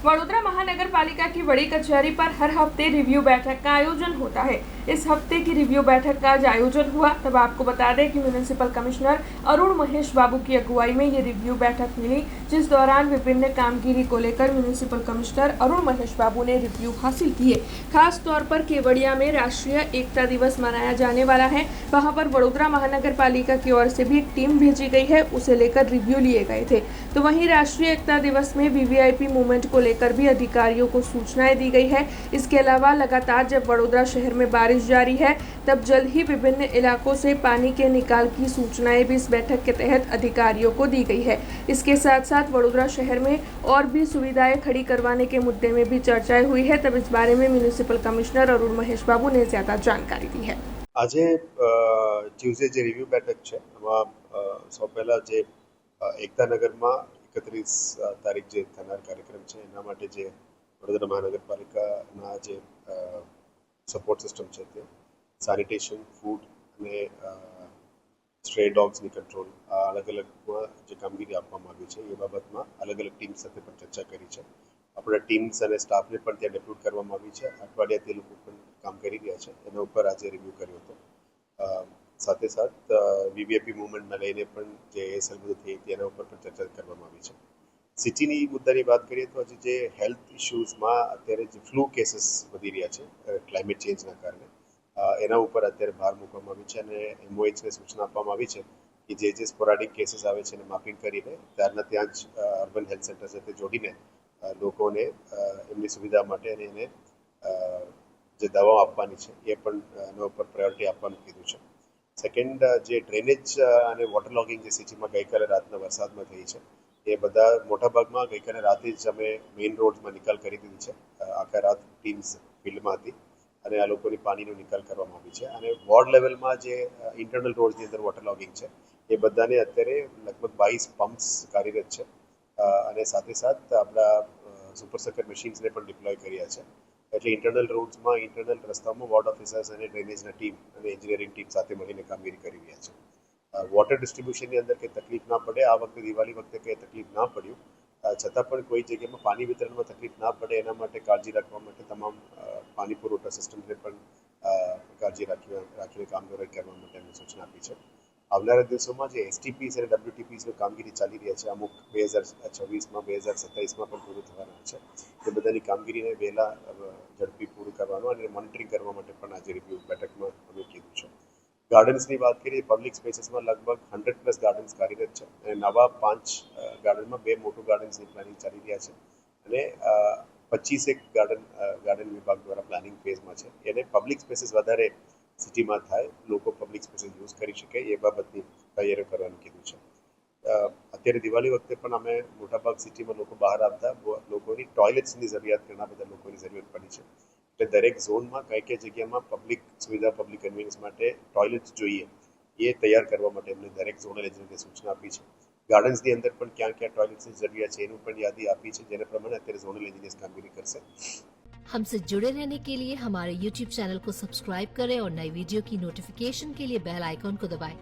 वडोदरा महानगर पालिका की बड़ी कचहरी पर हर हफ्ते रिव्यू बैठक का आयोजन होता है। इस हफ्ते की रिव्यू बैठक का आज आयोजन हुआ। तब आपको बता दें कि म्युनिसिपल कमिश्नर अरुण महेश बाबू की अगुवाई में ये रिव्यू बैठक मिली, जिस दौरान विभिन्न कामगिरी को लेकर म्युनिसिपल कमिश्नर अरुण महेश बाबू ने रिव्यू हासिल किए। खास तौर पर केवड़िया में राष्ट्रीय एकता दिवस मनाया जाने वाला है। वहां पर वडोदरा महानगर पालिका की ओर से भी एक टीम भेजी गई है, उसे लेकर रिव्यू लिए गए थे। तो वहीं राष्ट्रीय एकता दिवस में वीवीआईपी मूवमेंट को लेकर भी अधिकारियों को सूचनाएं दी गई है। इसके अलावा लगातार जब वडोदरा शहर में बारिश जारी है, तब जल्द ही विभिन्न इलाकों से पानी के निकाल की सूचनाएं भी इस बैठक के तहत अधिकारियों को दी गई है। इसके साथ साथ वडोदरा शहर में और भी सुविधाएं खड़ी करवाने के मुद्दे में भी चर्चाएं हुई है। तब इस बारे में म्युनिसिपल कमिश्नर अरुण महेश बाबू ने ज्यादा जानकारी दी है। આજે ટ્યુઝડે જે રિવ્યુ બેઠક છે એમાં સૌ પહેલાં જે એકતાનગરમાં 31 તારીખ જે થનાર કાર્યક્રમ છે એના માટે જે વડોદરા મહાનગરપાલિકાના જે સપોર્ટ સિસ્ટમ છે તે સેનિટેશન, ફૂડ અને સ્ટ્રે ડોગ્સની કંટ્રોલ અલગ અલગમાં જે કામગીરી આપવામાં આવી છે એ બાબતમાં અલગ અલગ ટીમ સાથે પણ ચર્ચા કરી છે. આપણા ટીમ્સ અને સ્ટાફને પણ ત્યાં ડેપ્યુટ કરવામાં આવી છે. અઠવાડિયા તે લોકો પણ કામ કરી રહ્યા છે. એના ઉપર આજે રિવ્યૂ કર્યો હતો. સાથે સાથ વીવીઆઈપી મૂવમેન્ટને લઈને પણ જે એએસએલ બધું થઈ હતી એના ઉપર પણ ચર્ચા કરવામાં આવી છે. સિટીની મુદ્દાની વાત કરીએ તો હજી જે હેલ્થ ઇશ્યુઝમાં અત્યારે જે ફ્લૂ કેસીસ વધી રહ્યા છે ક્લાઇમેટ ચેન્જના કારણે એના ઉપર અત્યારે ભાર મૂકવામાં આવી છે અને એમઓએચને સૂચના આપવામાં આવી છે કે જે સ્પોરાડિક કેસીસ આવે છે એને માપિંગ કરીને ત્યારના ત્યાં જ અર્બન હેલ્થ સેન્ટર સાથે જોડીને લોકોને એમની સુવિધા માટે અને એને જે દવાઓ આપવાની છે એ પણ એના ઉપર પ્રાયોરિટી આપવાનું કીધું છે. સેકન્ડ, જે ડ્રેનેજ અને વોટર લોગિંગ જે સિટીમાં ગઈકાલે રાતના વરસાદમાં થઈ છે એ બધા મોટાભાગમાં ગઈકાલે રાતે જ અમે મેઇન રોડમાં નિકાલ કરી દીધી છે. આખા રાત ટીમ્સ ફિલ્ડમાં હતી અને આ લોકોની પાણીનો નિકાલ કરવામાં આવી છે. અને વોર્ડ લેવલમાં જે ઇન્ટરનલ રોડની અંદર વોટર લોગિંગ છે એ બધાને અત્યારે લગભગ 22 પમ્પ્સ કાર્યરત છે અને સાથે સાથ આપણા સુપર સકર મશીન્સને પણ ડિપ્લોય કર્યા છે. એટલે ઇન્ટરનલ રોડ્સમાં, ઇન્ટરનલ રસ્તામાં વોર્ડ ઓફિસર્સ અને ડ્રેનેજના ટીમ અને એન્જિનિયરિંગ ટીમ સાથે મળીને કામગીરી કરી રહ્યા છે. વોટર ડિસ્ટ્રીબ્યુશનની અંદર કંઈ તકલીફ ના પડે, આ વખતે દિવાળી વખતે કંઈ તકલીફ ના પડ્યું, છતાં પણ કોઈ જગ્યામાં પાણી વિતરણમાં તકલીફ ના પડે એના માટે કાળજી રાખવા માટે તમામ પાણી પુરવઠા સિસ્ટમને પણ કાળજી રાખીને કામગીરી કરવા માટે એમને સૂચના આપી છે. આવનારા દિવસોમાં જે એસટીપીસ અને ડબ્લ્યુટીપીસની કામગીરી ચાલી રહી છે, અમુક 2026માં 2027માં પણ પૂરું થવાના છે, એ બધાની કામગીરીને વહેલા ઝડપી પૂરું કરવાનું અને મોનિટરિંગ કરવા માટે પણ આજે રિવ્યુ બેઠકમાં અમે કીધું છે. ગાર્ડન્સની વાત કરીએ, પબ્લિક સ્પેસીસમાં લગભગ 100+ ગાર્ડન્સ કાર્યરત છે અને નવા 5 ગાર્ડનમાં 2 મોટું ગાર્ડન્સની પ્લાનિંગ ચાલી રહ્યા છે અને 25 ગાર્ડન વિભાગ દ્વારા પ્લાનિંગ ફેઝમાં છે. એને પબ્લિક સ્પેસીસ વધારે સિટીમાં થાય, લોકો પબ્લિક સ્પેસીસ યુઝ કરી શકે એ બાબતની તૈયારીઓ કરવાનું કીધું છે. અત્યારે દિવાળી વખતે પણ અમે મોટાભાગ સિટીમાં લોકો બહાર આવતા લોકોની ટોયલેટ્સની જરૂરિયાત ઘણા બધા લોકોની જરૂરિયાત પડી છે. એટલે દરેક ઝોનમાં કઈ જગ્યામાં પબ્લિક સુવિધા, પબ્લિક કન્વીનિયન્સ માટે ટોયલેટ્સ જોઈએ એ તૈયાર કરવા માટે એમને દરેક ઝોનલ એજન્સીને સૂચના આપી છે. ગાર્ડન્સની અંદર પણ ક્યાં ક્યાં ટોયલેટ્સની જરૂરિયાત છે એનું પણ યાદી આપી છે, જેના પ્રમાણે અત્યારે ઝોનલ એન્જિનિયર્સ કામગીરી કરશે. हमसे जुड़े रहने के लिए हमारे YouTube चैनल को सब्सक्राइब करें और नई वीडियो की नोटिफिकेशन के लिए बेल आइकॉन को दबाएं।